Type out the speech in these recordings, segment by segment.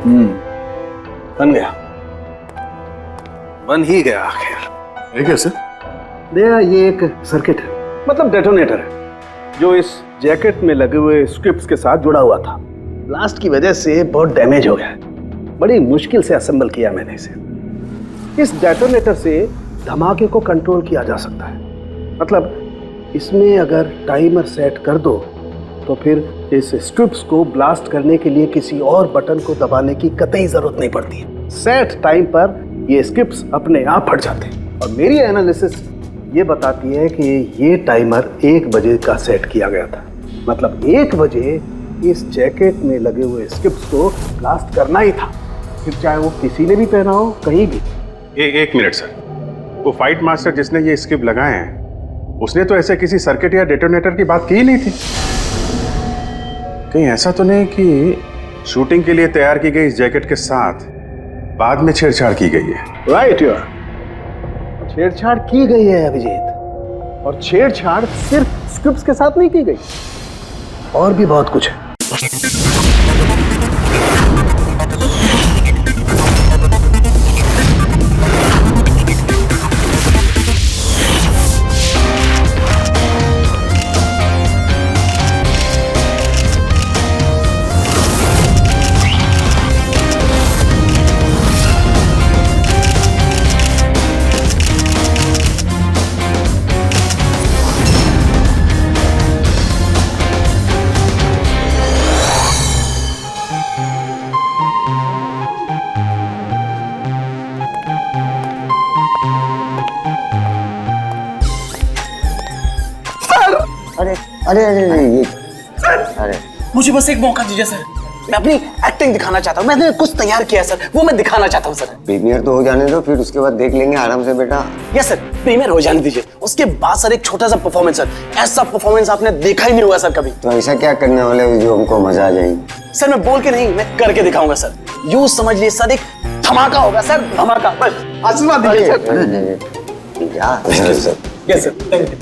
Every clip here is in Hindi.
बन गया, बन ही गया आखिर। ये कैसे? दया, ये एक सर्किट है, मतलब डेटोनेटर है, जो इस जैकेट में लगे हुए स्ट्रिप्स के साथ जुड़ा हुआ था। ब्लास्ट की वजह से बहुत डैमेज हो गया है, बड़ी मुश्किल से असेंबल किया मैंने इसे। इस डेटोनेटर से धमाके को कंट्रोल किया जा सकता है, मतलब इसमें अगर टाइमर सेट कर दो तो फिर इस स्ट्रिप्स को ब्लास्ट करने के लिए किसी और बटन को दबाने की कतई जरूरत नहीं पड़ती है। सेट टाइम पर ये स्ट्रिप्स अपने आप फट जाते हैं। और मेरी एनालिसिस ये बताती है कि ये टाइमर 1 बजे का सेट किया गया था, मतलब 1 बजे इस जैकेट में लगे हुए स्ट्रिप्स को ब्लास्ट करना ही था, फिर चाहे वो किसी ने भी पहना हो, कहीं भी। एक मिनट सर, वो फाइट मास्टर जिसने ये स्क्रिप्ट लगाए हैं उसने तो ऐसे किसी सर्किट या डेटोनेटर की बात की ही नहीं थी। कहीं ऐसा तो नहीं कि शूटिंग के लिए तैयार की गई इस जैकेट के साथ बाद में छेड़छाड़ की गई है? राइट यार, छेड़छाड़ की गई है अभिजीत, और छेड़छाड़ सिर्फ स्क्रिप्ट्स के साथ नहीं की गई, और भी बहुत कुछ है। अरे अरे अरे ये अरे मुझे बस एक मौका दीजिए सर, मैं अपनी एक्टिंग दिखाना चाहता हूँ। मैंने कुछ तैयार किया है सर, वो मैं दिखाना चाहता हूँ सर। प्रीमियर तो हो जाने दो, फिर उसके बाद देख लेंगे आराम से बेटा। यस सर, प्रीमियर हो जाने दीजिए, उसके बाद सर एक छोटा सा परफॉर्मेंस सर, ऐसा परफॉर्मेंस आपने देखा ही नहीं हुआ सर कभी। तो ऐसा क्या करने वाले हो जो हमको मजा आ जाएगी? सर मैं बोल के नहीं, मैं करके दिखाऊंगा सर। यूं समझ लिए सर, एक धमाका होगा सर, धमाका। बस आशीर्वाद दीजिए sir. Yes sir, thank you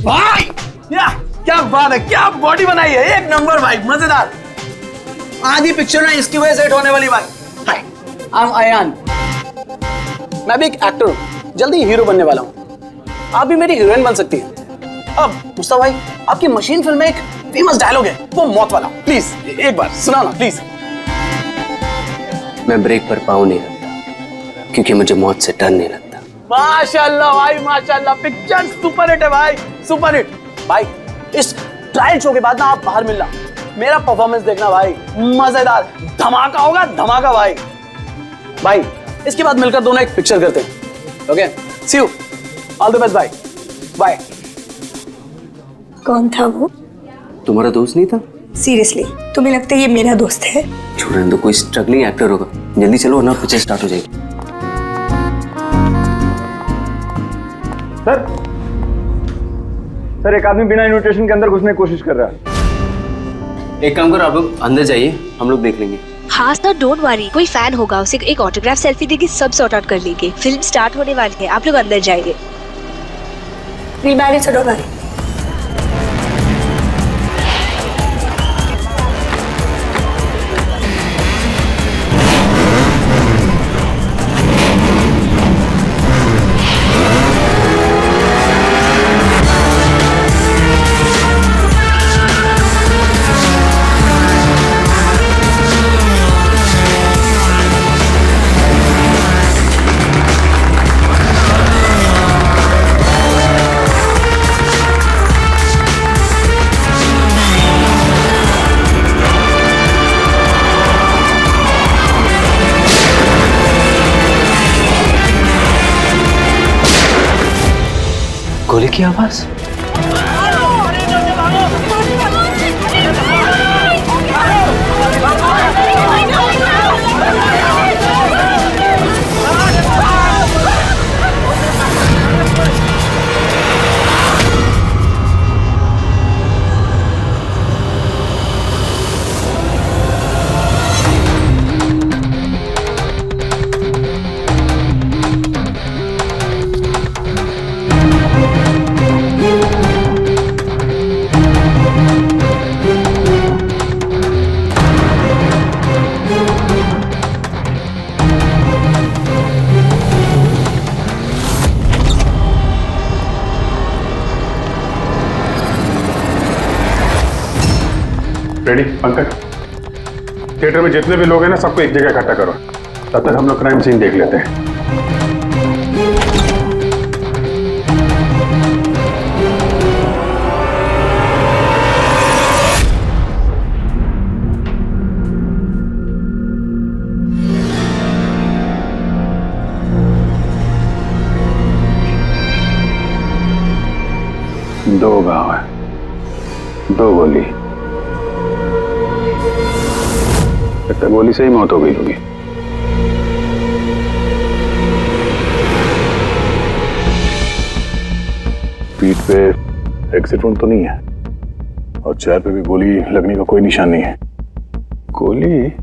भाई। क्या बात है, क्या बॉडी बनाई है, एक नंबर भाई, मजेदार। आधी पिक्चर में इसकी वजह से हिट होने वाली भाई। हाय, आई एम अयान, मैं भी एक एक्टर हूँ, जल्दी हीरो बनने वाला हूँ। आप भी मेरी हीरोइन बन सकती हैं। अब मुस्तफा भाई, आपकी मशीन फिल्म में एक फेमस डायलॉग है, वो मौत वाला, प्लीज एक बार सुनाओ ना प्लीज। मैं ब्रेक पर पाँव नहीं रखता क्योंकि मुझे मौत से डर नहीं लगता। माशाल्लाह भाई माशाल्लाह, पिक्चर सुपर हिट है भाई, सुपर हिट। भाई इस ट्रायल शो के बाद ना आप बाहर मिलना, मेरा परफॉर्मेंस देखना भाई, मजेदार धमाका होगा, धमाका भाई। भाई इसके बाद मिलकर दोनों एक पिक्चर करते हैं। Okay, see you, all the best भाई, बाय। कौन था वो? तुम्हारा दोस्त नहीं था? सीरियसली तुम्हें लगता है ये मेरा दोस्त है? छोड़ने दो, कोई स्ट्रगलिंग एक्टर होगा। जल्दी चलो वरना पिक्चर स्टार्ट हो जाएगी। सर एक आदमी बिना इन्विटेशन के अंदर घुसने की कोशिश कर रहा है। एक काम करो, आप लोग अंदर जाइए, हम लोग देख लेंगे। हाँ सर, डोंट वरी, कोई फैन होगा, उसे एक ऑटोग्राफ सेल्फी देके सब सॉर्ट आउट कर लेंगे। फिल्म स्टार्ट होने वाली है, आप लोग अंदर जाइए। Remarriage don't worry. गोली की आवाज। रेडी पंकज, थिएटर में जितने भी लोग हैं ना सबको एक जगह इकट्ठा करो, तब तक हम लोग क्राइम सीन देख लेते हैं। दो गांव है, दो गोली, लगता है गोली से ही मौत हो गई होगी। पीठ पे एग्जिट वुंड तो नहीं है और चेहरे पे भी गोली लगने का कोई निशान नहीं है। गोली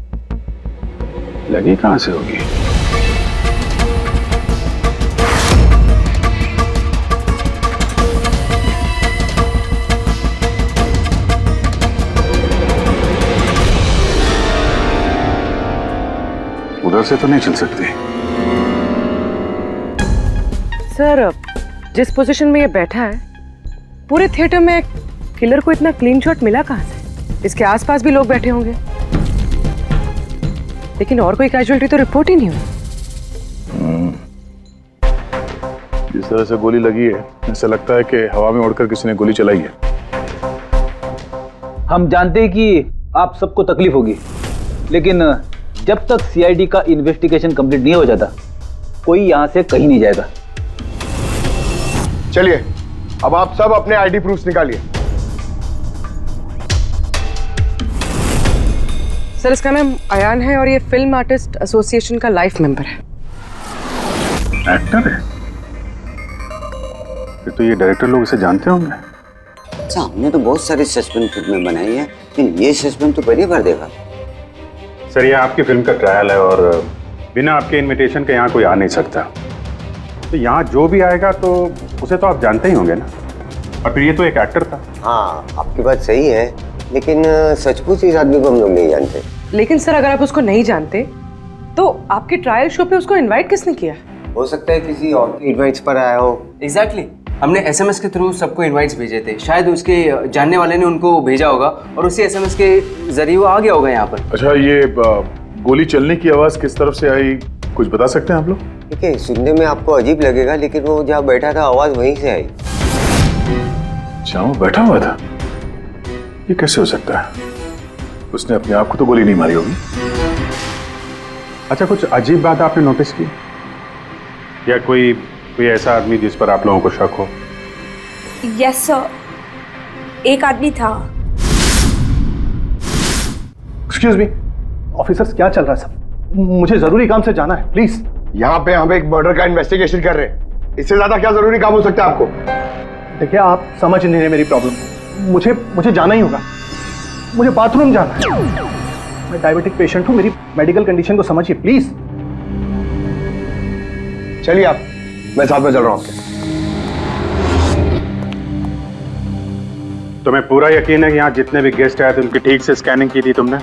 लगी कहां से होगी? उधर से तो नहीं चल सकती। सर, जिस पोजीशन में ये बैठा है पूरे थिएटर में किलर को इतना क्लीन शॉट मिला कहां से? इसके आसपास भी लोग बैठे होंगे, लेकिन और कोई कैजुअल्टी तो रिपोर्ट ही नहीं हुई। जिस तरह से गोली लगी है ऐसा लगता है कि हवा में उड़कर किसी ने गोली चलाई है। हम जानते हैं कि आप सबको तकलीफ होगी, लेकिन जब तक सीआईडी का इन्वेस्टिगेशन कंप्लीट नहीं हो जाता कोई यहां से कहीं नहीं जाएगा। चलिए अब आप सब अपने आईडी प्रूफ्स निकालिए। सर, इसका नाम अयान है और ये फिल्म आर्टिस्ट एसोसिएशन का लाइफ मेंबर है। एक्टर है? फिर तो ये डायरेक्टर लोग इसे जानते होंगे। अच्छा, हमने तो बहुत सारी सस्पेंस फिल्में बनाई है, लेकिन ये सस्पेंस तो पहली बार देखा। सर, ये आपकी फिल्म का ट्रायल है और बिना आपके इनविटेशन के यहाँ कोई आ नहीं सकता। तो यहाँ जो भी आएगा तो उसे तो आप जानते ही होंगे ना। और फिर ये तो एक एक्टर था। हाँ, आपकी बात सही है, लेकिन सचमुच इस आदमी को हम लोग नहीं जानते। लेकिन सर, अगर आप उसको नहीं जानते तो आपके ट्रायल शो पे उसको इनवाइट किसने किया? हो सकता है किसी और के इनवाइट्स पर आया हो। एग्जैक्टली, हमने एसएमएस के थ्रू सबको इनवाइट्स भेजे थे। शायद उसके जानने वाले ने उनको भेजा होगा और उसी एसएमएस के जरिए वो आ गया होगा यहाँ पर। अच्छा, ये गोली चलने की आवाज किस तरफ से आई, कुछ बता सकते हैं आप लोग? ठीक है, सुनने में आपको अजीब लगेगा, लेकिन वो जहाँ बैठा था आवाज वहीं से आई। अच्छा, वो बैठा हुआ था? ये कैसे हो सकता है? उसने अपने आप को तो गोली नहीं मारी होगी। अच्छा, कुछ अजीब बात आपने नोटिस की या कोई ऐसा आदमी जिस पर आप लोगों को शक हो? यस सर, एक आदमी था। एक्सक्यूज मी ऑफिसर्स, क्या चल रहा है सब? मुझे जरूरी काम से जाना है, प्लीज। यहाँ पे हम एक मर्डर का इन्वेस्टिगेशन कर रहे हैं, इससे ज्यादा क्या जरूरी काम हो सकता है आपको? देखिए, आप समझ नहीं रहे मेरी प्रॉब्लम। मुझे जाना ही होगा, मुझे बाथरूम जाना है। मैं डायबिटिक पेशेंट हूँ, मेरी मेडिकल कंडीशन को समझिए प्लीज। चलिए आप, मैं साथ में चल रहा हूँ आपके। तुम्हें पूरा यकीन है कि यहाँ जितने भी गेस्ट आए थे उनकी ठीक से स्कैनिंग की थी तुमने?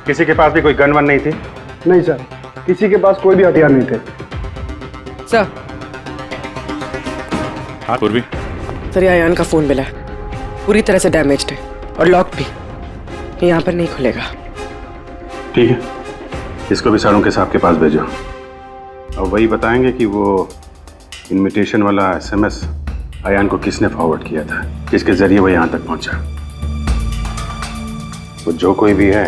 किसी के पास भी कोई गन वन नहीं थी? नहीं सर, किसी के पास कोई भी हथियार नहीं थे। सर, हाँ पूर्वी। सर, ये अयान का फोन मिला है, पूरी तरह से डैमेज्ड है और लॉक भी, ये यहाँ पर नहीं खुलेगा। ठीक है, इसको भी सारों के साहब के पास भेजो और वही बताएंगे कि वो इनविटेशन वाला एसएमएस अयान को किसने फॉरवर्ड किया था, किसके जरिए वो यहाँ तक पहुंचा। वो जो कोई भी है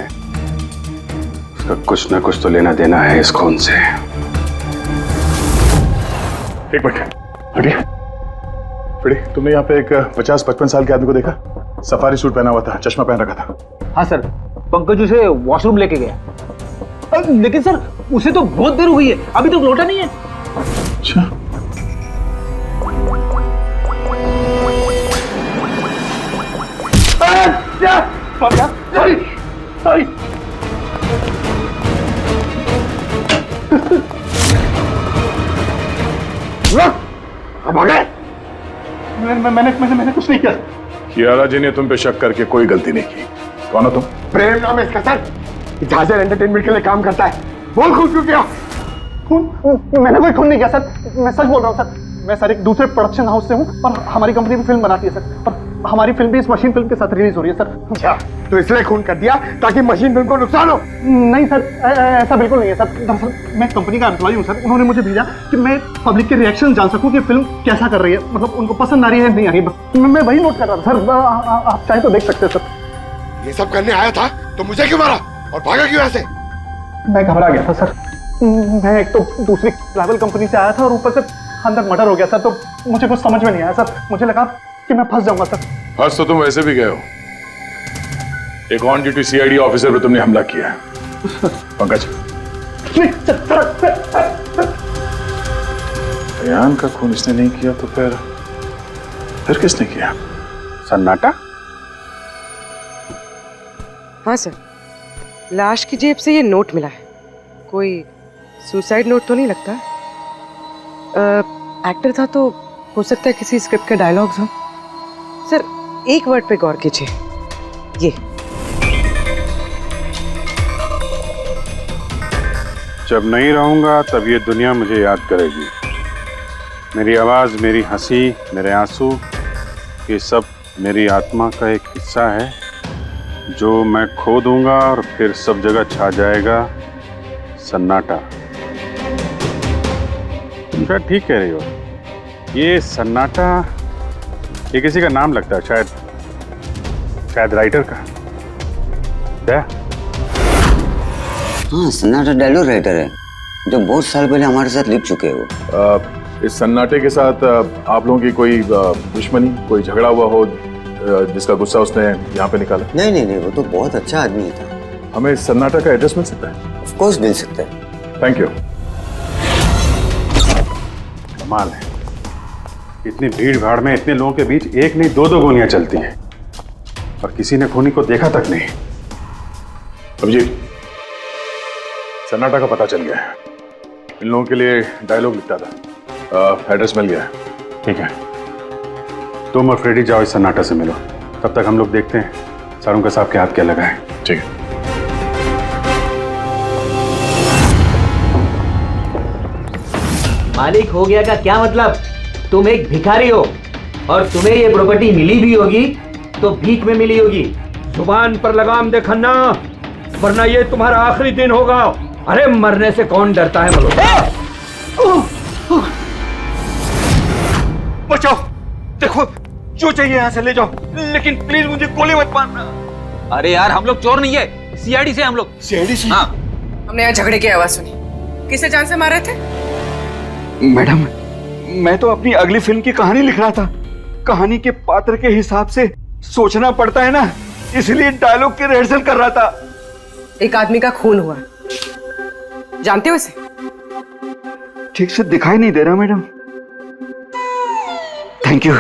उसका कुछ ना कुछ तो लेना देना है इस खून से। एक मिनट हटिए। तुमने यहाँ पे एक 50-55 साल के आदमी को देखा? सफारी सूट पहना हुआ था, चश्मा पहन रखा था। हाँ सर, पंकज उसे वॉशरूम लेके गया। लेकिन सर, उसे तो बहुत देर हो गई है, अभी तक लौटा नहीं है। अच्छा, सॉरी। मैंने कुछ नहीं किया। कियारा जी ने तुम पे शक करके कोई गलती नहीं की। कौन हो तुम? प्रेम नाम है इसका सर, झांझर एंटरटेनमेंट के लिए काम करता है। बोल खून क्यों किया? मैंने कोई खून नहीं किया सर, मैं सच बोल रहा हूँ सर। मैं सर एक दूसरे प्रोडक्शन हाउस से हूँ और हमारी कंपनी भी फिल्म बनाती है सर, और हमारी फिल्म भी इस मशीन फिल्म के साथ रिलीज हो रही है सर। क्या तो इसलिए खून कर दिया ताकि मशीन फिल्म को नुकसान हो? नहीं सर, ऐसा बिल्कुल नहीं है सर। दरअसल मैं कंपनी का एम्प्लॉय हूँ सर। उन्होंने मुझे भेजा कि मैं पब्लिक के रिएक्शन जान सकूं कि फिल्म कैसा कर रही है, मतलब उनको पसंद आ रही है नहीं आ रही है। मैं वही नोट कर रहा था सर। आप चाहे तो देख सकते हैं सर। ये सब करने आया था तो मुझे क्यों मारा और भागा क्यों ऐसे? मैं घबरा गया था सर। मैं एक तो दूसरी ट्रैवल कंपनी से आया था और ऊपर से अंदर मर्डर हो गया सर, तो मुझे कुछ समझ में नहीं आया सर। मुझे लगा कि मैं फंस जाऊंगा सर। फंस तो तुम वैसे भी गए हो। एक ऑन ड्यूटी सीआईडी ऑफिसर पे तुमने हमला किया है। पंकज, अयान का खून इसने नहीं किया तो फिर किसने किया? सन्नाटा? हाँ सर, लाश की जेब से ये नोट मिला है। कोई सुसाइड नोट तो नहीं लगता? एक्टर था तो हो सकता है किसी स्क्रिप्ट के डायलॉग्स हो। सर एक वर्ड पे गौर कीजिए, ये जब नहीं रहूंगा तब ये दुनिया मुझे याद करेगी। मेरी आवाज, मेरी हंसी, मेरे आंसू, ये सब मेरी आत्मा का एक हिस्सा है जो मैं खो दूंगा और फिर सब जगह छा जाएगा सन्नाटा। तुम शायद ठीक कह रही हो। ये सन्नाटा ये किसी का नाम लगता है, शायद राइटर का। क्या? हाँ, सन्नाटा डायलॉग राइटर है जो बहुत साल पहले हमारे साथ लिख चुके हो। इस सन्नाटे के साथ आप लोगों की कोई दुश्मनी, कोई झगड़ा हुआ हो जिसका गुस्सा उसने यहाँ पे निकाला? नहीं, वो तो बहुत अच्छा आदमी था। हमें सन्नाटा का एड्रेस मिल सकता है? ऑफ कोर्स मिल सकता है। Thank you. कमाल है, इतनी भीड़ भाड़ में इतने लोगों के बीच एक नहीं दो गोलियां चलती हैं और किसी ने खूनी को देखा तक नहीं। अभिजीत, सन्नाटा का पता चल गया है। इन लोगों के लिए डायलॉग लिखता था। एड्रेस मिल गया है। ठीक है, तुम और फ्रेडी जाओ इस सन्नाटा से मिलो। तब तक हम लोग देखते हैं सारुंका साहब के हाथ क्या लगा है। ठीक है। मालिक हो गया का क्या मतलब? तुम एक भिखारी हो और तुम्हें ये प्रॉपर्टी मिली भी होगी तो भीख में मिली होगी। जुबान पर लगाम दे खन्ना, वरना ये तुम्हारा आखिरी दिन होगा। अरे मरने से कौन डरता है मल्होत्रा? बचाओ, देखो जो चाहिए यहाँ से ले जाओ, लेकिन प्लीज मुझे गोली मत मारना। अरे यार, हम लोग चोर नहीं है, सीआईडी से हम लोग। सीआईडी से? हाँ। हमने यहाँ झगड़े की आवाज सुनी। किसे जान से मार रहे थे? मैडम, मैं तो अपनी अगली फिल्म की कहानी लिख रहा था। कहानी के पात्र के हिसाब से सोचना पड़ता है ना, इसलिए डायलॉग की रिहर्सल कर रहा था। एक आदमी का खून हुआ, जानते हो इसे? ठीक से दिखाई नहीं दे रहा मैडम। Thank you.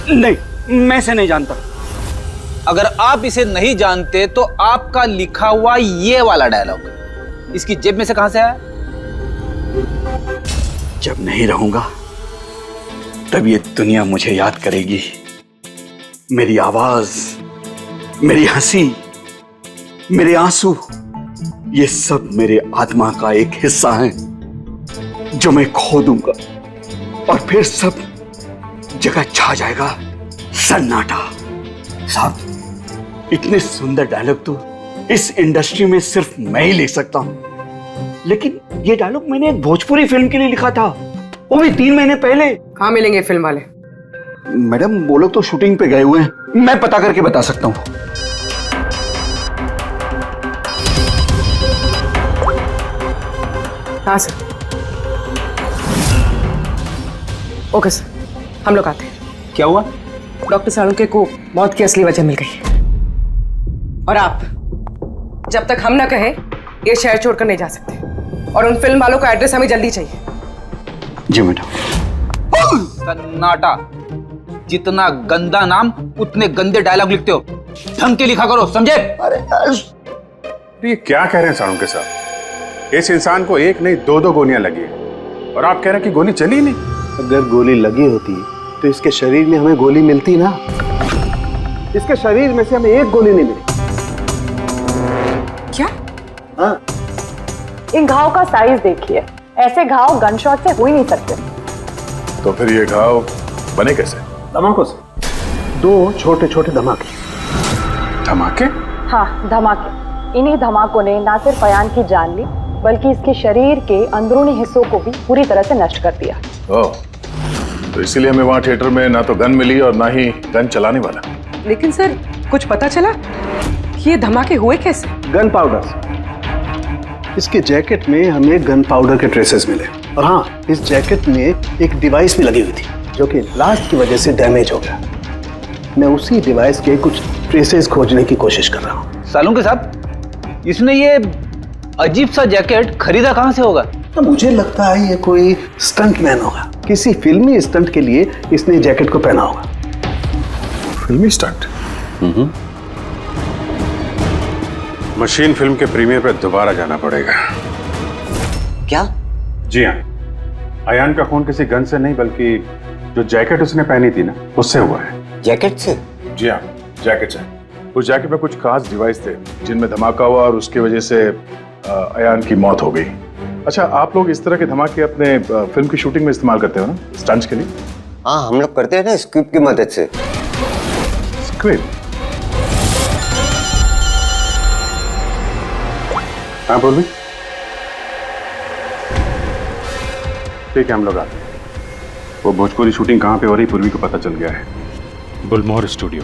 नहीं, मैं इसे नहीं जानता। अगर आप इसे नहीं जानते तो आपका लिखा हुआ ये वाला डायलॉग इसकी जेब में से कहां से आया? जब नहीं रहूंगा तब ये दुनिया मुझे याद करेगी। मेरी आवाज, मेरी हंसी, मेरे आंसू, ये सब मेरे आत्मा का एक हिस्सा है जो मैं खो दूंगा और फिर सब जगह छा जाएगा सन्नाटा। साहब, इतने सुंदर डायलॉग तो इस इंडस्ट्री में सिर्फ मैं ही लिख सकता हूं, लेकिन ये डायलॉग मैंने एक भोजपुरी फिल्म के लिए लिखा था, वो भी 3 महीने पहले। कहाँ मिलेंगे फिल्म वाले? मैडम, वो लोग तो शूटिंग पे गए हुए हैं, मैं पता करके बता सकता हूँ। हाँ सर। ओके सर, हम लोग आते हैं। क्या हुआ? डॉक्टर सालुंके को मौत की असली वजह मिल गई और आप जब तक हम ना कहें ये शहर छोड़कर नहीं जा सकते, और उन फिल्म वालों का एड्रेस हमें जल्दी चाहिए। जी मैडम। सन्नाटा, जितना गंदा नाम उतने गंदे डायलॉग लिखते हो। ढंग के लिखा करो, समझे? अरे तो ये क्या कह रहे हैं सारुंके साहब? इस इंसान को एक नहीं दो गोलियां लगी है और आप कह रहे हैं कि गोली चली नहीं। अगर गोली लगी होती तो इसके शरीर में हमें गोली मिलती ना। इसके शरीर में से हमें एक गोली नहीं मिली। क्या? हाँ। इन घाव का साइज देखिए, ऐसे घाव गनशॉट से हो ही नहीं सकते। तो फिर ये घाव बने कैसे? धमाकों से। 2 छोटे छोटे धमाके। धमाके? हाँ, धमाके। इन्हीं धमाकों ने ना सिर्फ अयान की जान ली, बल्कि इसके शरीर के अंदरूनी हिस्सों को भी पूरी तरह से नष्ट कर दिया। ओह, तो इसीलिए हमें वहाँ थिएटर में ना तो गन मिली और ना ही गन चलाने वाला। लेकिन सर, कुछ पता चला कि ये धमाके हुए कैसे? Gun powder. इसके जैकेट में हमें गन पाउडर के ट्रेसेस मिले, और हाँ, इस जैकेट में एक डिवाइस भी लगी हुई थी जो कि ब्लास्ट की वजह से डैमेज हो गया। मैं उसी डिवाइस के कुछ ट्रेसेस खोजने की कोशिश कर रहा हूँ। सालुंके साहब, इसने ये अजीब सा जैकेट खरीदा कहाँ से होगा? तो मुझे लगता है ये कोई स्टंट मैन होगा। किसी फिल्मी स्टंट के लिए इसने जैकेट को पहना होगा। फिल्मी स्टंट? मशीन फिल्म के प्रीमियर पर दोबारा जाना पड़ेगा। क्या? जी हाँ, अयान का खून किसी गन से नहीं, बल्कि जो जैकेट उसने पहनी थी ना, उससे हुआ है। जैकेट से? जी हाँ, जैकेट से। उस जैकेट में कुछ खास डिवाइस थे जिनमें धमाका हुआ और उसकी वजह से अयान की मौत हो गई। अच्छा, आप लोग इस तरह के धमाके अपने फिल्म की शूटिंग में इस्तेमाल करते हो ना, स्टंट्स के लिए? हाँ, हम लोग करते हैं ना स्क्रिप्ट की मदद से। स्क्रिप्ट? हाँ पूर्वी, ठीक है, हम लोग आते हैं। वो भोजपुरी शूटिंग कहाँ पे हो रही पूर्वी को पता चल गया है। बुलमोहर स्टूडियो।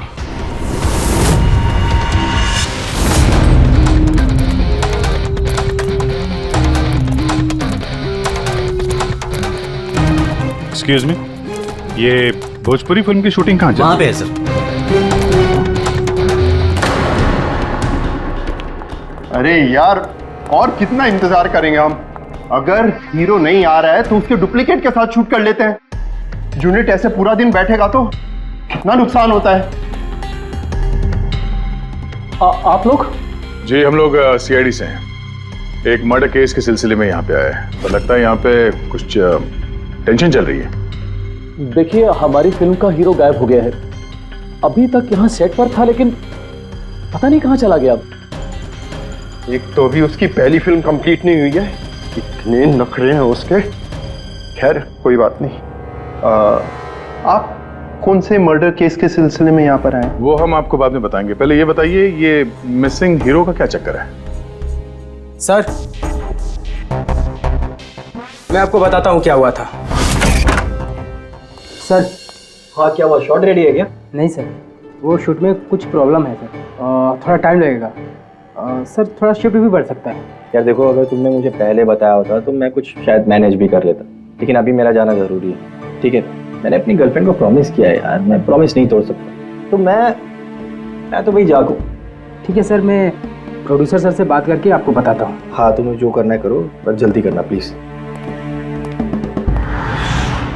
एक्सक्यूज मी, ये भोजपुरी फिल्म की शूटिंग कहाँ वहां पे है सर। अरे यार, और कितना इंतजार करेंगे हम? अगर हीरो नहीं आ रहा है तो उसके डुप्लीकेट के साथ शूट कर लेते हैं। यूनिट ऐसे पूरा दिन बैठेगा तो कितना नुकसान होता है। आप लोग? जी, हम लोग सीआईडी से हैं। एक मर्डर केस के सिलसिले में यहाँ पे आए हैं, तो लगता है यहाँ पे कुछ टेंशन चल रही है। देखिए, हमारी फिल्म का हीरो गायब हो गया है। अभी तक यहाँ सेट पर था, लेकिन पता नहीं कहाँ चला गया। एक तो अभी उसकी पहली फिल्म कंप्लीट नहीं हुई है, इतने नखरे हैं उसके। खैर, कोई बात नहीं। आप कौन से मर्डर केस के सिलसिले में यहाँ पर आए? वो हम आपको बाद में बताएंगे। पहले ये बताइए, ये मिसिंग हीरो का क्या चक्कर है? सर, मैं आपको बताता हूँ क्या हुआ था। सर, हाँ, क्या हुआ? शॉट रेडी है क्या? नहीं सर, वो शूट में कुछ प्रॉब्लम है सर, थोड़ा टाइम लगेगा सर, थोड़ा शिफ्ट भी बढ़ सकता है। यार देखो, अगर तुमने मुझे पहले बताया होता तो मैं कुछ शायद मैनेज भी कर लेता, लेकिन अभी मेरा जाना जरूरी है। ठीक है, मैंने अपनी गर्लफ्रेंड को प्रॉमिस किया है यार, मैं प्रॉमिस नहीं तोड़ सकता। तो मैं तो भाई जागू। ठीक है सर, मैं प्रोड्यूसर सर से बात करके आपको बताता हूँ। हाँ, तुम्हें जो करना है करो, पर जल्दी करना प्लीज।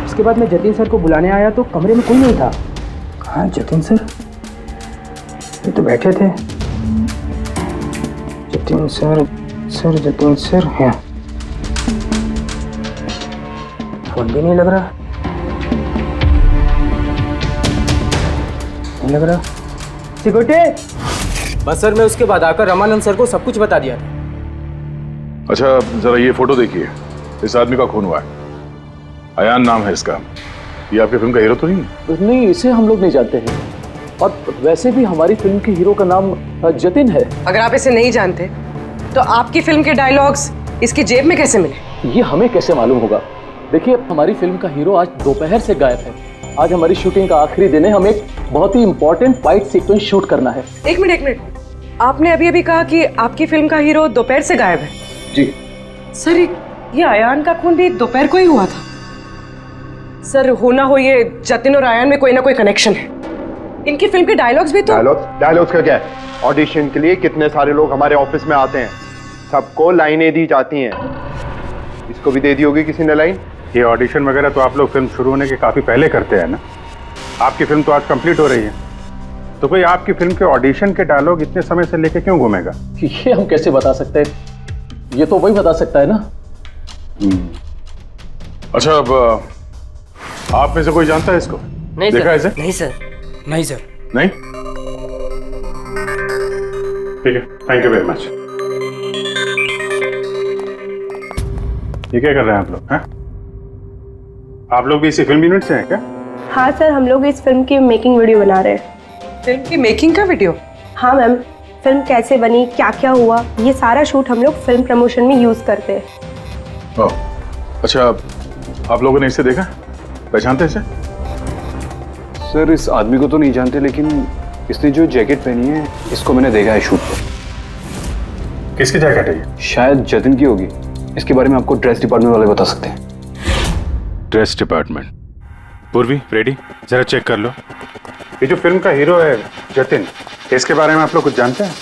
उसके बाद मैं जतिन सर को बुलाने आया तो कमरे में कोई नहीं था। कहाँ जतिन सर? ये तो बैठे थे। जतिन सर, जतिन सर हैं। फोन भी नहीं लग रहा, नहीं लग रहा। सिक्योरिटी। बस सर, मैं उसके बाद आकर रमानंद सर को सब कुछ बता दिया था। अच्छा, जरा ये फोटो देखिए। इस आदमी का खून हुआ है, अयान नाम है इसका। ये आपकी फिल्म का हीरो तो नहीं है? नहीं, इसे हम लोग नहीं जानते हैं, और वैसे भी हमारी फिल्म के हीरो का नाम जतिन है। अगर आप इसे नहीं जानते तो आपकी फिल्म के डायलॉग्स इसकी जेब में कैसे मिले? ये हमें कैसे मालूम होगा? देखिए, हमारी फिल्म का हीरो आज दोपहर से गायब है। आज हमारी शूटिंग का आखिरी दिन है, हमें एक बहुत ही इंपॉर्टेंट फाइट सीक्वेंस शूट करना है। एक मिनट, आपने अभी कहा कि आपकी फिल्म का हीरो दोपहर से गायब है। जी सर, ये अयान का खून भी दोपहर को ही हुआ था। सर, हो ना हो ये जतिन और अयान में कोई ना कोई कनेक्शन है। इनकी फिल्म के डायलॉग्स भी तो। डायलॉग्स का क्या है? ऑडिशन के लिए कितने सारे लोग हमारे ऑफिस में आते हैं, सबको लाइनें दी जाती हैं। इसको भी दे दी होगी किसी ने लाइन। ये ऑडिशन वगैरह तो आप लोग फिल्म शुरू होने के काफी पहले करते हैं ना। आपकी फिल्म तो आज कंप्लीट हो रही है, तो कोई आपकी फिल्म के ऑडिशन के डायलॉग इतने समय से लेके क्यों घूमेगा? ये हम कैसे बता सकते हैं? ये तो वही बता सकता है ना। अच्छा, अब आप में से कोई जानता है इसको? नहीं देखा सर। इसे? नहीं सर, नहीं सर। नहीं? ठीक है, थैंक यू वेरी मच। ये क्या कर रहे हैं आप लोग? हैं? आप लोग भी इसी फिल्म यूनिट से हैं क्या? हाँ सर, हम लोग इस फिल्म की मेकिंग वीडियो बना रहे हैं। फिल्म की मेकिंग का वीडियो? हाँ मैम, फिल्म कैसे बनी, क्या क्या हुआ, ये सारा शूट हम लोग फिल्म प्रमोशन में यूज़ करते हैं। ओह, अच्छा, आप लोगों ने इसे देखा, पहचानते हैं इसे? सर इस आदमी को तो नहीं जानते, लेकिन इसने जो जैकेट पहनी है इसको मैंने देखा है शूट पर। किसकी जैकेट है ये? शायद जतिन की होगी। इसके बारे में आपको ड्रेस डिपार्टमेंट वाले बता सकते हैं। Dress department. पूर्वी, रेडी, जरा चेक कर लो। ये जो फिल्म का हीरो है जतिन, इसके बारे में आप लोग कुछ जानते हैं?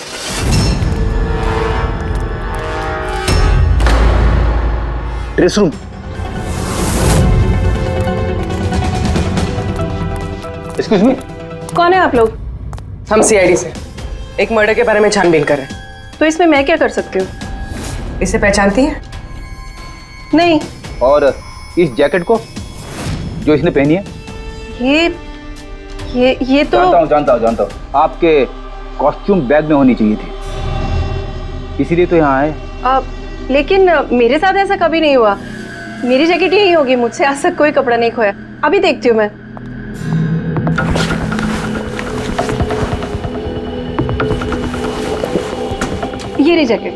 Dress room. एक्सक्यूज मी, कौन है आप लोग? हम सीआईडी से एक मर्डर के बारे में छानबीन कर रहे हैं। तो इसमें मैं क्या कर सकती हूँ? इसे पहचानती हैं? नहीं। और इस जैकेट को जो इसने पहनी है? ये तो जानता हूँ। आपके कॉस्ट्यूम बैग में होनी चाहिए थी, इसीलिए तो यहाँ आए। लेकिन मेरे साथ ऐसा कभी नहीं हुआ। मेरी जैकेट यही होगी, मुझसे आज तक कोई कपड़ा नहीं खोया। अभी देखती हूँ मैं। ये रही जैकेट।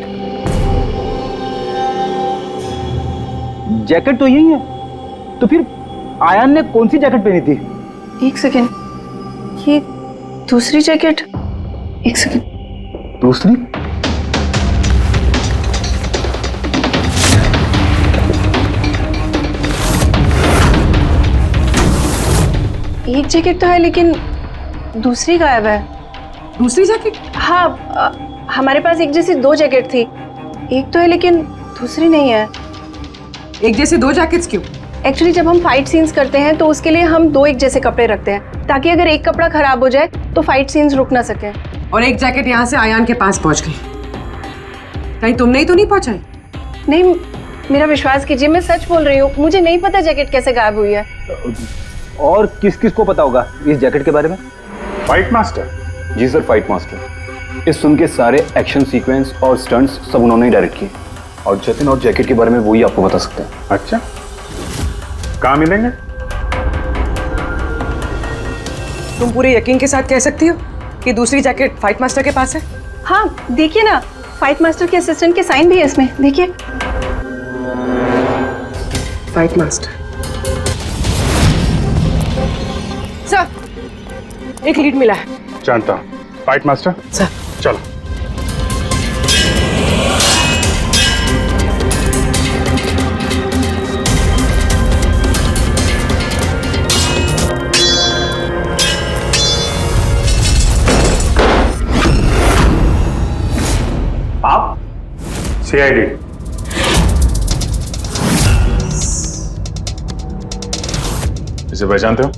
जैकेट तो यही है, तो फिर आयान ने कौन सी जैकेट पहनी थी? एक सेकेंड, ये दूसरी जैकेट। एक सेकेंड, दूसरी? एक जैकेट तो है लेकिन दूसरी गायब है। दूसरी जैकेट? हाँ, हमारे पास एक जैसी दो जैकेट थी। एक तो है लेकिन दूसरी नहीं है। एक जैसी दो जैकेट्स क्यों? एक्चुअली जब हम फाइट सीन्स करते हैं तो उसके लिए हम दो एक जैसे कपड़े रखते हैं, ताकि अगर एक कपड़ा खराब हो जाए तो फाइट सीन्स रुक ना सके। और एक जैकेट यहाँ से आयान के पास पहुंच गई, कहीं तुमने ही तो नहीं पहुंचाई? नहीं, मेरा विश्वास कीजिए, मैं सच बोल रही हूँ। मुझे नहीं पता जैकेट कैसे गायब हुई है। और किस किस को पता होगा इस जैकेट के बारे में? Fight master? जी सर, फाइट मास्टर। इस फिल्म के सारे एक्शन सीक्वेंस और स्टंट्स सब उन्होंने ही डायरेक्ट किए, और जतिन और जैकेट के बारे में वही आपको बता सकते हैं। अच्छा, कहाँ मिलेंगे? तुम पूरे यकीन के साथ कह सकती हो कि दूसरी जैकेट फाइट मास्टर के पास है? हाँ, देखिए ना, फाइट मास्टर के असिस्टेंट के साइन भी है इसमें, देखिए। Fight master. सर, एक लीड मिला है। जानता हूँ। Fight master? सर। चलो। आप? सीआईडी। इसे पहचानते हो?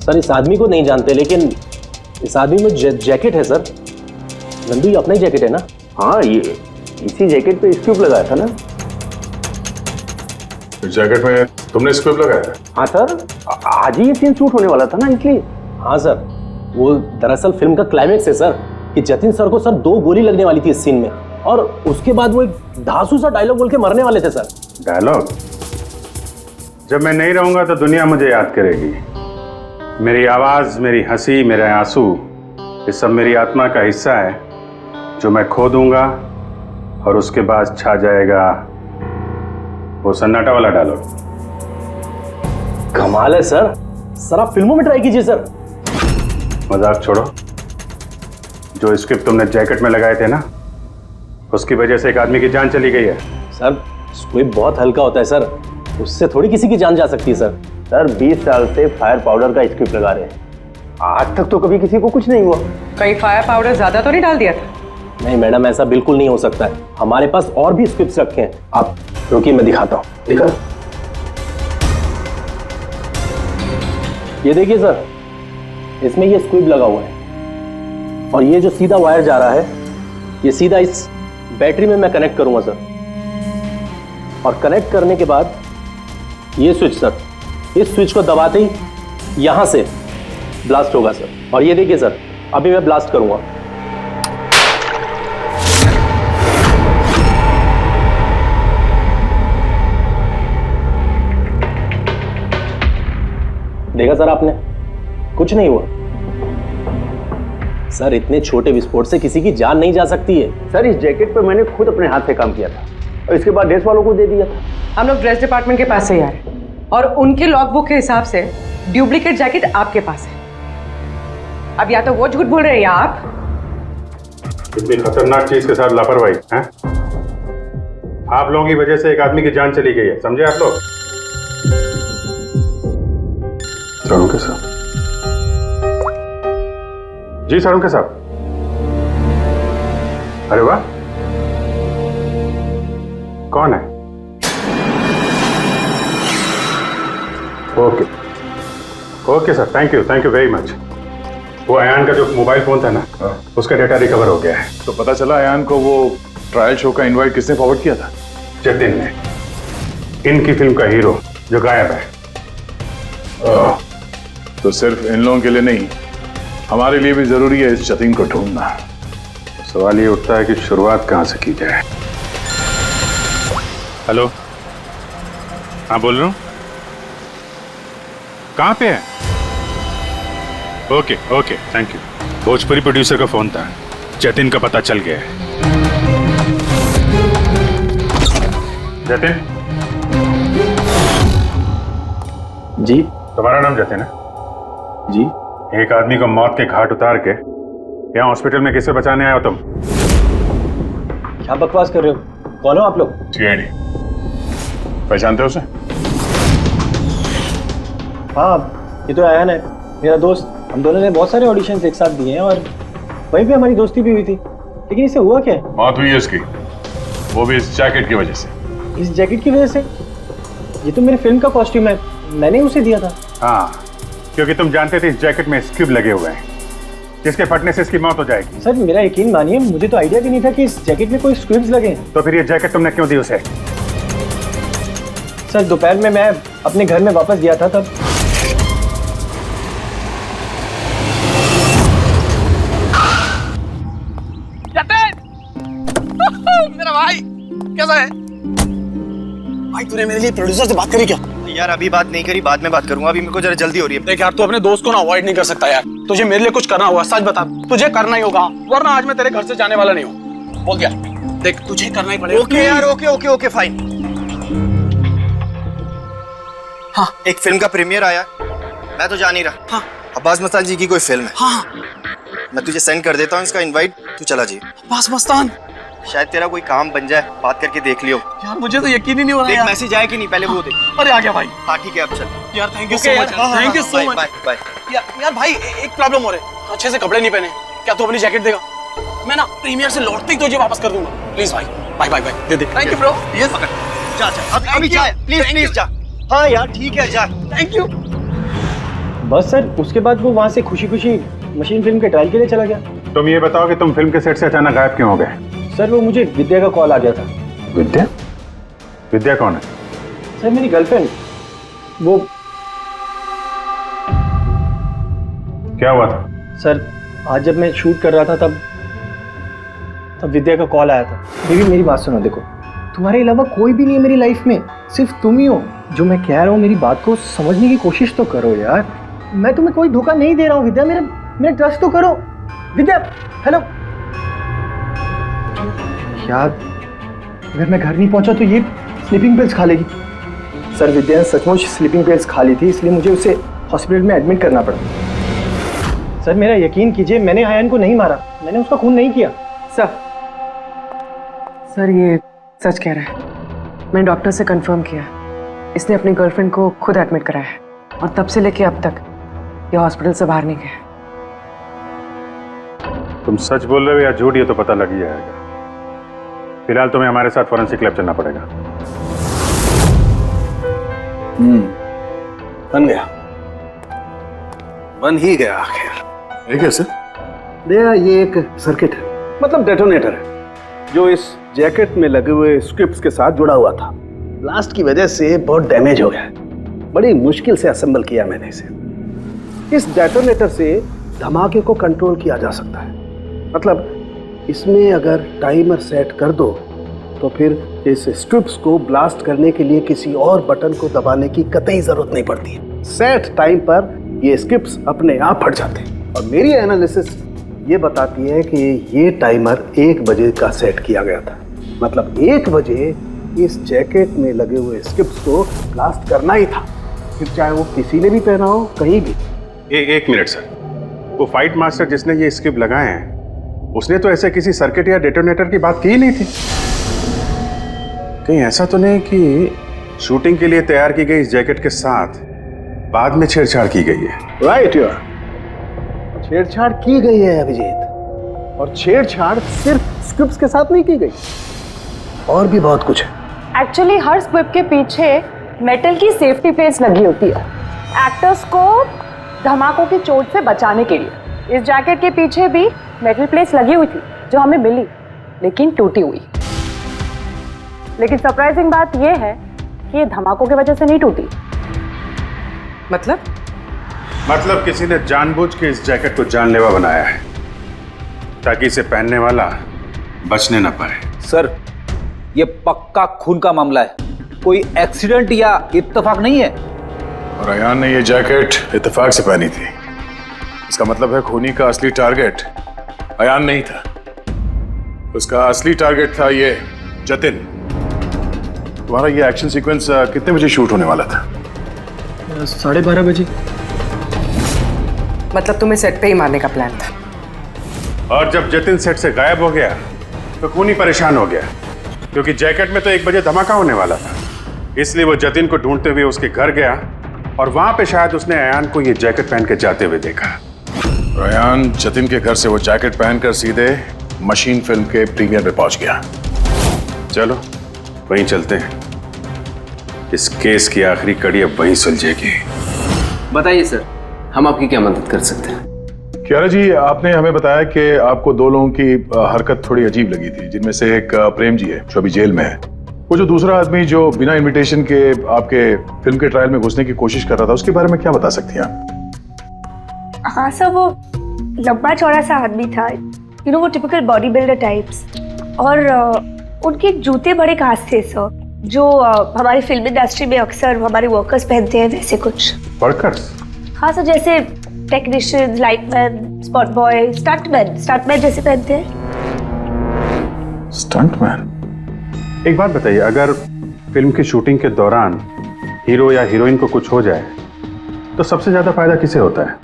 सर इस आदमी को नहीं जानते, लेकिन इस आदमी में जैकेट है सर। नंदू, ये अपना ही जैकेट है ना? हाँ, ये इसी जैकेट पे स्क्यूब लगाया था ना। इस जैकेट में तुमने स्क्यूब लगाया था? हाँ सर, आज ही ये सीन शूट होने वाला था ना, इसलिए। हाँ सर, वो दरअसल फिल्म का क्लाइमेक्स है सर, कि जतिन सर को सर 2 गोली लगने वाली थी इस सीन में, और उसके बाद वो एक धांसू सा डायलॉग बोल के मरने वाले थे सर। डायलॉग? जब मैं नहीं रहूंगा तो दुनिया मुझे याद करेगी। मेरी आवाज, मेरी हंसी, मेरे आंसू, ये सब मेरी आत्मा का हिस्सा है जो मैं खो दूंगा, और उसके बाद छा जाएगा वो सन्नाटा वाला डायलॉग। कमाल है सर, सर आप फिल्मों में ट्राई कीजिए सर। मजाक छोड़ो। जो स्क्रिप्ट तुमने जैकेट में लगाए थे ना, उसकी वजह से एक आदमी की जान चली गई है। सर स्क्विब बहुत हल्का होता है सर, उससे थोड़ी किसी की जान जा सकती है सर। सर 20 साल से फायर पाउडर का स्क्रिप्ट लगा रहे हैं, आज तक तो कभी किसी को कुछ नहीं हुआ। कहीं फायर पाउडर ज्यादा तो नहीं डाल दिया था? नहीं मैडम, ऐसा बिल्कुल नहीं हो सकता है। हमारे पास और भी स्क्रिप्ट्स रखे हैं, आप रुकिए मैं दिखाता हूँ। देखो, ये देखिए सर, इसमें ये स्क्विब लगा हुआ है, और ये जो सीधा वायर जा रहा है, ये सीधा इस बैटरी में मैं कनेक्ट करूंगा सर, और कनेक्ट करने के बाद ये स्विच सर, इस स्विच को दबाते ही यहां से ब्लास्ट होगा सर। और ये देखिए सर, अभी मैं ब्लास्ट करूंगा, देखा सर आपने, कुछ नहीं हुआ सर। इतने छोटे विस्फोट से किसी की जान नहीं जा सकती है। सर इस जैकेट पर मैंने खुद अपने हाथ से काम किया था और इसके बाद ड्रेस वालों को दे दिया था। हम लोग ड्रेस डिपार्टमेंट के पास से ही आ रहे हैं और उनके लॉग बुक के हिसाब से डुप्लीकेट जैकेट आपके पास है। अब या तो वो झूठ बोल रहे हैं या आप। इतनी खतरनाक चीज के साथ लापरवाही है? आप लोगों की वजह से एक आदमी की जान चली गई है, समझे आप लोग? साळुंखे साहब जी, साळुंखे साहब। अरे वाह, कौन है? Okay okay sir, thank you very much. वो अयान का जो मोबाइल फोन था ना, उसका डेटा रिकवर हो गया है। तो पता चला अयान को वो ट्रायल शो का इनवाइट किसने फॉरवर्ड किया था? जतिन ने, इनकी फिल्म का हीरो जो गायब है। तो सिर्फ इन लोगों के लिए नहीं, हमारे लिए भी जरूरी है इस जतिन को ढूंढना। सवाल ये उठता है कि शुरुआत कहां से की जाए। हेलो, हाँ बोल रहा हूँ। कहाँ पे है? Okay okay, thank you. Bhojpuri producer का फोन था, जतिन का पता चल गया है। जतिन जी। तुम्हारा नाम जतिन है? जी। एक आदमी को मौत के घाट उतार के यहाँ हॉस्पिटल में किसे बचाने आए हो तुम? क्या बकवास कर रहे हो? कौन हो आप लोग? सीआईडी। पहचानते हो उसे? हाँ, ये तो अयान है, मेरा दोस्त। हम दोनों ने बहुत सारे ऑडिशंस एक साथ दिए हैं और वहीं पे हमारी दोस्ती भी हुई थी। लेकिन इसे हुआ क्या? मौत हुई है उसकी, वो भी इस जैकेट की वजह से। इस जैकेट की वजह से? ये तो मेरी फिल्म का कॉस्ट्यूम है, मैंने उसे दिया था। हाँ, क्योंकि तुम जानते थे इस जैकेट में स्क्यूब लगे हुए हैं, जिसके फटने से इसकी मौत हो जाएगी। सर मेरा यकीन मानिए, मुझे तो आइडिया भी नहीं था कि इस जैकेट में कोई स्क्विब्स लगे हैं। तो फिर ये जैकेट तुमने क्यों दी उसे? सर दोपहर में मैं अपने घर में वापस गया था, तब मेरा भाई कैसा है? भाई तूने मेरे लिए प्रोड्यूसर से बात करी क्या? यार अभी बात नहीं करी, बाद में बात करूंगा। अभी मेरे को जरा जल्दी हो रही है। देख यार, तू अपने दोस्त को ना अवॉइड नहीं कर सकता यार। तुझे मेरे लिए कुछ करना होगा, सच बता। तुझे करना ही होगा, वरना आज मैं तेरे घर से जाने वाला नहीं हूँ। बोल दिया, देख तुझे करना ही पड़ेगा। ओके यार, ओके ओके ओके फाइन। हाँ, एक फिल्म का प्रीमियर आया, मैं तो जा नहीं रहा। हाँ, अब्बास मस्तान जी की कोई फिल्म है। हाँ, मैं तुझे सेंड कर देता हूँ इसका इनवाइट, तू चला जी। अब्बास मस्तान, शायद तेरा कोई काम बन जाए, बात करके देख लियो। यार मुझे तो यकीन ही नहीं हो रहा देख यार। मैसेज आया कि नहीं, पहले वो देख। अरे आ गया भाई। हाँ ठीक है, अब चल। यार thank you so much, thank you so much. Bye bye. यार भाई एक प्रॉब्लम हो रही है, अच्छे से कपड़े नहीं पहने। क्या तू अपनी जैकेट देगा? मैं ना प्रीमियर से लौटते ही तुझे वापस कर दूंगा। प्लीज भाई, बाय बाय बाय, दे दे। Thank you bro. यस पकड़, जा जा अभी जा, प्लीज प्लीज जा। हाँ यार ठीक है, जा। Thank you. बस सर, उसके बाद वो वहाँ से खुशी खुशी मशीन फिल्म के ट्रायल के लिए चला गया। तुम ये बताओ कि तुम फिल्म के सेट से अचानक गायब क्यों हो गए? सर वो मुझे विद्या का कॉल आ गया था। विद्या? विद्या कौन है? सर मेरी गर्लफ्रेंड। वो क्या हुआ था? सर आज जब मैं शूट कर रहा था तब विद्या का कॉल आया था। बेबी मेरी बात सुनो, देखो तुम्हारे अलावा कोई भी नहीं है मेरी लाइफ में, सिर्फ तुम ही हो। जो मैं कह रहा हूँ मेरी बात को समझने की कोशिश तो करो यार। मैं तुम्हें कोई धोखा नहीं दे रहा हूँ विद्या, मेरा ट्रस्ट तो करो। विद्या हेलो। यार अगर मैं घर नहीं पहुंचा तो ये स्लीपिंग पिल्स खा लेगी। सर विद्या ने सचमुच स्लीपिंग पिल्स खा ली थी, इसलिए मुझे उसे हॉस्पिटल में एडमिट करना पड़ा। सर मेरा यकीन कीजिए, मैंने आयन को नहीं मारा, मैंने उसका खून नहीं किया। सर ये सच कह रहा है। मैंने डॉक्टर से कंफर्म किया, इसने अपनी गर्लफ्रेंड को खुद एडमिट कराया है और तब से लेके अब तक ये हॉस्पिटल से बाहर नहीं गया। तुम सच बोल रहे हो या झूठ, ये तो पता लग ही जाएगा। फिलहाल तुम्हें हमारे साथ फोरेंसिक लैब चलना पड़ेगा। बन ही गया आखिर। ये कैसे? देखा, ये एक सर्किट है, मतलब डेटोनेटर है, जो इस जैकेट में लगे हुए स्क्रिप्ट्स के साथ जुड़ा हुआ था। ब्लास्ट की वजह से बहुत डैमेज हो गया है। बड़ी मुश्किल से असेंबल किया मैंने इसे। इस डेटोनेटर से धमाके को कंट्रोल किया जा सकता है। मतलब इसमें अगर टाइमर सेट कर दो तो फिर इस स्ट्रिप्स को ब्लास्ट करने के लिए किसी और बटन को दबाने की कतई जरूरत नहीं पड़ती है। सेट टाइम पर ये स्क्रिप्ट्स अपने आप फट जाते हैं। और मेरी एनालिसिस ये बताती है कि ये टाइमर 1 बजे का सेट किया गया था। मतलब 1 बजे इस जैकेट में लगे हुए स्क्रिप्ट्स को ब्लास्ट करना ही था, फिर चाहे वो किसी ने भी पहना हो, कहीं भी। एक मिनट सर, वो फाइट मास्टर जिसने ये स्क्रिप्ट लगाए हैं उसने तो ऐसे किसी सर्किट या डेटोनेटर की बात की ही नहीं थी। कहीं ऐसा तो नहीं कि शूटिंग के लिए तैयार की गई इस जैकेट के साथ बाद में छेड़छाड़ की गई है? राइट यार, छेड़छाड़ की गई है अभिजीत, और छेड़छाड़ सिर्फ स्क्रिप्ट्स के साथ नहीं की गई, और भी बहुत कुछ है। एक्चुअली हर स्क्रिप्ट के पीछे मेटल की सेफ्टी प्लेट्स लगी होती है एक्टर्स को धमाकों की चोट से बचाने के लिए। इस जैकेट के पीछे भी मेटल प्लेट्स लगी हुई थी जो हमें मिली, लेकिन टूटी हुई। लेकिन सरप्राइजिंग बात यह है कि ये धमाकों की वजह से नहीं टूटी। मतलब किसी ने जानबूझ के इस जैकेट को जानलेवा बनाया है ताकि इसे पहनने वाला बचने न पाए। सर, ये पक्का खून का मामला है, कोई एक्सीडेंट या इत्तेफाक नहीं है। और अयान ने ये जैकेट इत्तेफाक से पहनी थी। इसका मतलब है खूनी का असली टारगेट अयान नहीं था, उसका असली टारगेट था ये जतिन। तुम्हारा ये एक्शन सीक्वेंस कितने बजे शूट होने वाला था? 12:30 बजे। मतलब तुम्हें सेट पे ही मारने का प्लान था? और जब जतिन सेट से गायब हो गया तो खूनी परेशान हो गया, क्योंकि जैकेट में तो 1 बजे धमाका होने वाला था। इसलिए वो जतिन को ढूंढते हुए उसके घर गया और वहां पे शायद उसने अयान को ये जैकेट पहन के जाते हुए देखा। अयान जतिन के घर से वो जैकेट पहनकर सीधे मशीन फिल्म के प्रीमियर में पहुंच गया। चलो वहीं चलते हैं, इस केस की आखिरी कड़ी अब वहीं सुलझेगी। बताइए सर, हम आपकी क्या मदद कर सकते हैं? कियारा जी, आपने हमें बताया कि आपको 2 लोगों की हरकत थोड़ी अजीब लगी थी, जिनमें से एक प्रेम जी है जो अभी जेल में है। वो जो दूसरा आदमी जो बिना इनविटेशन के आपके फिल्म के ट्रायल में घुसने की कोशिश कर रहा था, उसके बारे में क्या बता सकती हैं आप? हाँ सर, वो लंबा चौड़ा सा आदमी था, वो टिपिकल बॉडी बिल्डर टाइप्स, और उनके जूते बड़े खास थे सर, जो हमारी फिल्म इंडस्ट्री में अक्सर हमारे वर्कर्स पहनते हैं, वैसे कुछ। वर्कर्स? हाँ सर, जैसे technician, lightman, spot boy, stuntman जैसे पहनते हैं। स्टंटमैन? एक बात बताइए, अगर फिल्म की शूटिंग के दौरान हीरो या हीरोइन को कुछ हो जाए तो सबसे ज्यादा फायदा किसे होता है?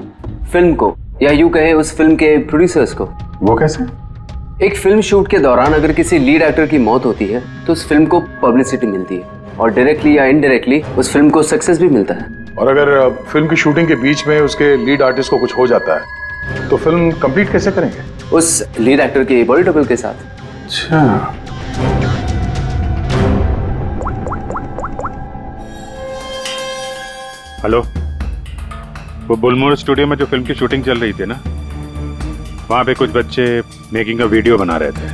फिल्म को, या यूं कहे उस फिल्म के प्रोड्यूसर्स को। वो कैसे? एक फिल्म शूट के दौरान अगर किसी लीड एक्टर की मौत होती है तो उस फिल्म को पब्लिसिटी मिलती है, और डायरेक्टली या इनडायरेक्टली उस फिल्म को सक्सेस भी मिलता है। और अगर फिल्म की शूटिंग के बीच में उसके लीड आर्टिस्ट को कुछ हो जाता है तो फिल्म कंप्लीट कैसे करेंगे? उस लीड एक्टर के बॉडी डबल के साथ। अच्छा, हेलो, वो बुलमोर स्टूडियो में जो फिल्म की शूटिंग चल रही थी ना, वहां पे कुछ बच्चे मेकिंग का वीडियो बना रहे थे।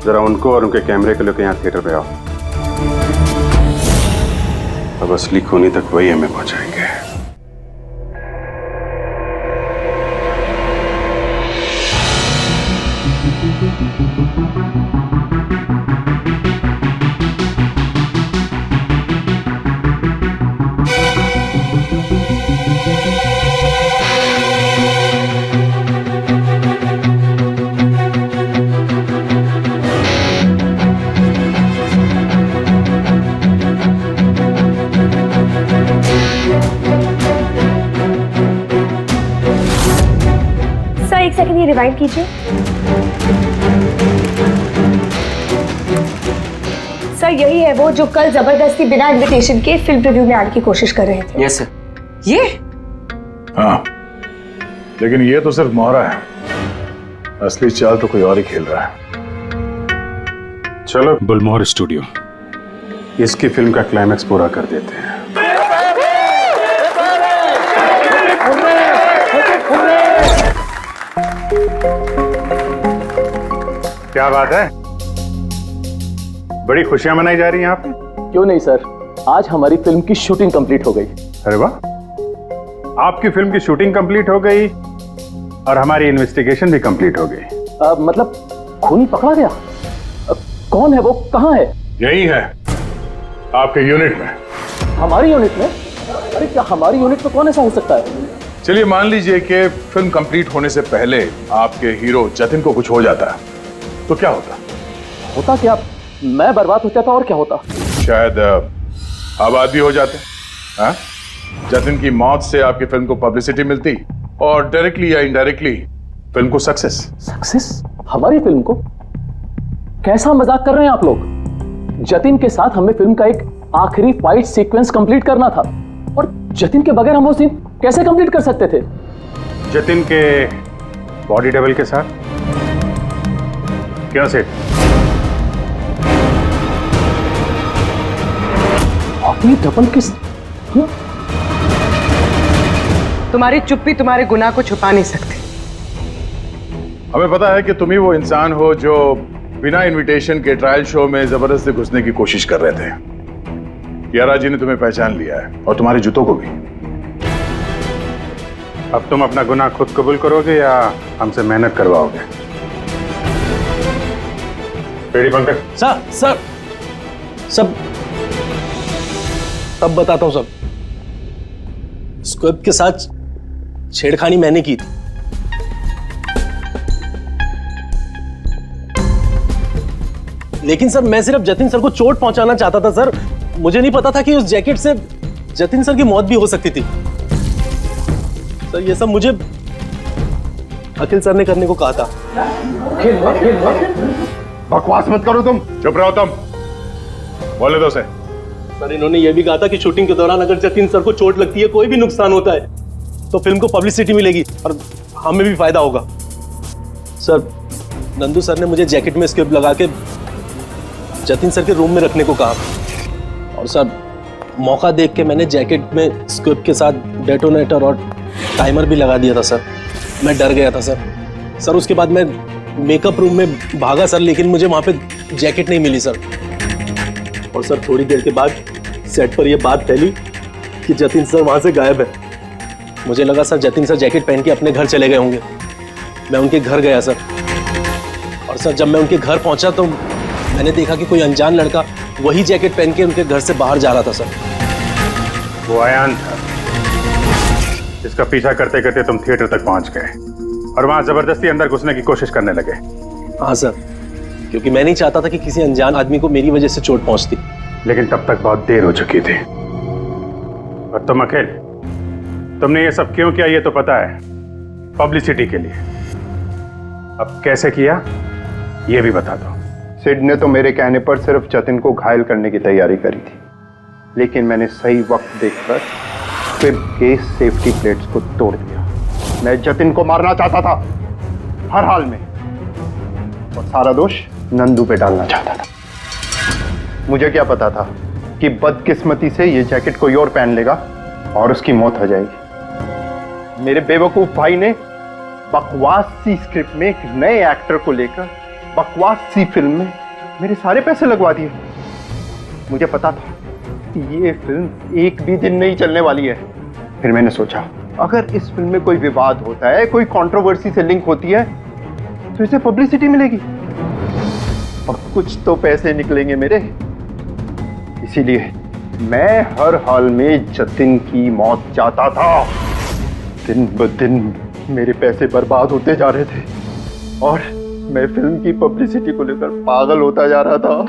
जरा उनको और उनके कैमरे को लेकर यहाँ थिएटर पे आओ। अब असली खूनी तक वही हमें पहुंचाएंगे। एक सेकंड, ये रिवाइंड कीजिए। सर, यही है वो जो कल जबरदस्ती बिना इनविटेशन के फिल्म रिव्यू में आने की कोशिश कर रहे थे। Yes sir. ये? हाँ, लेकिन ये तो सिर्फ मोहरा है, असली चाल तो कोई और ही खेल रहा है। चलो बुलमोहर स्टूडियो, इसकी फिल्म का क्लाइमैक्स पूरा कर देते हैं। क्या बात है, बड़ी खुशियां मनाई जा रही हैं आप? क्यों नहीं सर, आज हमारी फिल्म की शूटिंग कंप्लीट हो गई। अरे वाह, आपकी फिल्म की शूटिंग कंप्लीट हो गई और हमारी इन्वेस्टिगेशन भी कंप्लीट हो गई। मतलब खूनी पकड़ा गया? कौन है वो, कहाँ है? यही है आपके यूनिट में। हमारी यूनिट में? अरे क्या हमारी यूनिट में कौन ऐसा हो सकता है? चलिए मान लीजिए कि फिल्म कंप्लीट होने से पहले आपके हीरो जतिन को कुछ हो जाता है, तो क्या होता? होता क्या? मैं बर्बाद हो जाता और क्या होता? शायद आबाद भी हो जाते। हाँ? जतिन की मौत से आपकी फिल्म को पब्लिसिटी मिलती और डायरेक्टली या इनडायरेक्टली फिल्म को सक्सेस। सक्सेस? हमारी फिल्म को? कैसा मजाक कर रहे हैं आप लोग? जतिन के साथ हमें फिल्म का एक आखिरी फाइट सीक्वेंस कंप्लीट करना था और जतिन के बगैर हम वो सीन कैसे कंप्लीट कर सकते थे? जतिन के बॉडी डबल के साथ? क्या सेठ? आखिरी डबल किस? तुम्हारी चुप्पी तुम्हारे गुनाह को छुपा नहीं सकती। हमें पता है कि तुम ही वो इंसान हो जो बिना इनविटेशन के ट्रायल शो में जबरदस्ती घुसने की कोशिश कर रहे थे। कियारा जी ने तुम्हें पहचान लिया है और तुम्हारे जूतों को भी। अब तुम अपना गुनाह खुद कबूल करोगे या हमसे मेहनत करवाओगे? रेडी पंकज? सर सब तब बताता हूं सब। स्क्रिप्ट के साथ छेड़खानी मैंने की थी। लेकिन सर मैं सिर्फ जतिन सर को चोट पहुंचाना चाहता था सर। मुझे नहीं पता था कि उस जैकेट से जतिन सर की मौत भी हो सकती थी। सर ये सब मुझे अखिल सर ने करने को कहा था। बकवास मत करो तुम। चुप रहो तुम। बोले दो से। सर इन्होंने ये भी कहा था कि शूटिंग के दौरान अगर जतिन सर को चोट लगती है, कोई भी नुकसान होता है, तो फिल्म को पब्लिसिटी मिलेगी और हमें भी फायदा होगा। सर नंदू सर ने मुझे जैकेट में स्क्रिप्ट लगा के जतिन सर के रूम में रखने को कहा और सर मौका देख के मैंने जैकेट में स्क्रिप्ट के साथ डेटोनेटर और टाइमर भी लगा दिया था सर। मैं डर गया था सर उसके बाद मैं मेकअप रूम में भागा सर, लेकिन मुझे वहाँ पे जैकेट नहीं मिली सर। और सर थोड़ी देर के बाद सेट पर यह बात फैली कि जतिन सर वहाँ से गायब है। मुझे लगा सर जतिन सर जैकेट पहन के अपने घर चले गए होंगे। मैं उनके घर गया सर और सर जब मैं उनके घर पहुँचा तो मैंने देखा कि कोई अनजान लड़का वही जैकेट पहन के उनके घर से बाहर जा रहा था सर। वो अयान था जिसका पीछा करते करते तुम थिएटर तक पहुंच गए और वहां जबरदस्ती अंदर घुसने की कोशिश करने लगे। हाँ सर, क्योंकि मैं नहीं चाहता था कि किसी अनजान आदमी को मेरी वजह से चोट पहुंचती। लेकिन तब तक बहुत देर हो चुकी थी। और तुम अखिल, तुमने ये सब क्यों किया ये तो पता है, पब्लिसिटी के लिए। अब कैसे किया ये भी बता दो। सिड ने तो मेरे कहने पर सिर्फ जतिन को घायल करने की तैयारी करी थी, लेकिन मैंने सही वक्त देखकर फिर के सेफ्टी प्लेट्स को तोड़ दिया। मैं जतिन को मारना चाहता था हर हाल में, और सारा दोष नंदू पे डालना चाहता था। मुझे क्या पता था कि बदकिस्मती से ये जैकेट कोई और पहन लेगा और उसकी मौत हो जाएगी। मेरे बेवकूफ भाई ने बकवास सी स्क्रिप्ट में एक नए एक्टर को लेकर बकवास सी फिल्म में मेरे सारे पैसे लगवा दिए। मुझे पता था कि ये फिल्म एक भी दिन नहीं चलने वाली है। फिर मैंने सोचा अगर इस फिल्म में कोई विवाद होता है, कोई कंट्रोवर्सी से लिंक होती है, तो इसे पब्लिसिटी मिलेगी और कुछ तो पैसे निकलेंगे मेरे। इसीलिए मैं हर हाल में जतिन की मौत चाहता था। दिन ब दिन मेरे पैसे बर्बाद होते जा रहे थे और मैं फिल्म की पब्लिसिटी को लेकर पागल होता जा रहा था।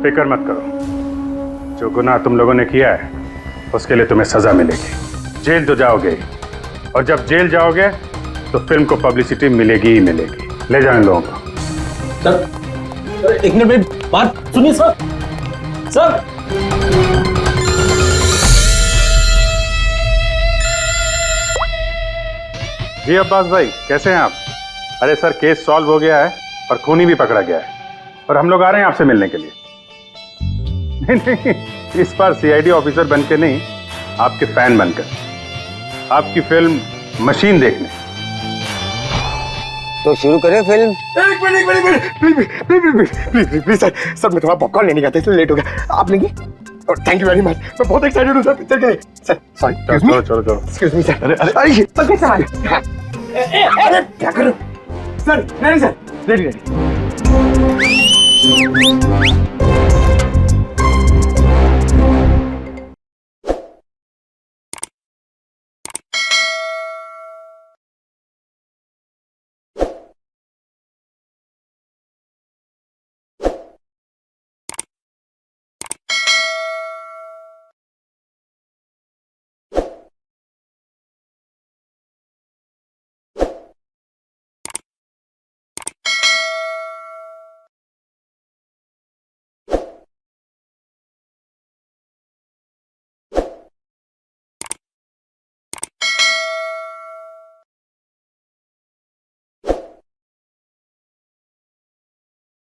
फिक्र मत करो, जो गुनाह तुम लोगों ने किया है उसके लिए तुम्हें सजा मिलेगी। जेल तो जाओगे और जब जेल जाओगे तो फिल्म को पब्लिसिटी मिलेगी ही मिलेगी। ले जाओ इन लोगों को। सर एक मिनट में बात सुनिए सर। सर जी अब्बास भाई, कैसे हैं आप? अरे सर केस सॉल्व हो गया है और खूनी भी पकड़ा गया है और हम लोग आ रहे हैं आपसे मिलने के लिए। नहीं, इस बार सीआईडी ऑफिसर बनके नहीं, आपके फैन बनकर, आपकी फिल्म मशीन देखने। तो शुरू करें फिल्म? एक मिनट प्लीज सर मैं थोड़ा पॉपकॉर्न लेने गया था इसलिए लेट हो गया। आप लेंगे? थैंक यू वेरी मच, मैं बहुत एक्साइटेड हूँ सर पिक्चर के लिए। सर सॉरी, चलो एक्सक्यूज मी सर। अरे सर कैसे आ रहे? अरे क्या करूं सर? नहीं सर, रेडी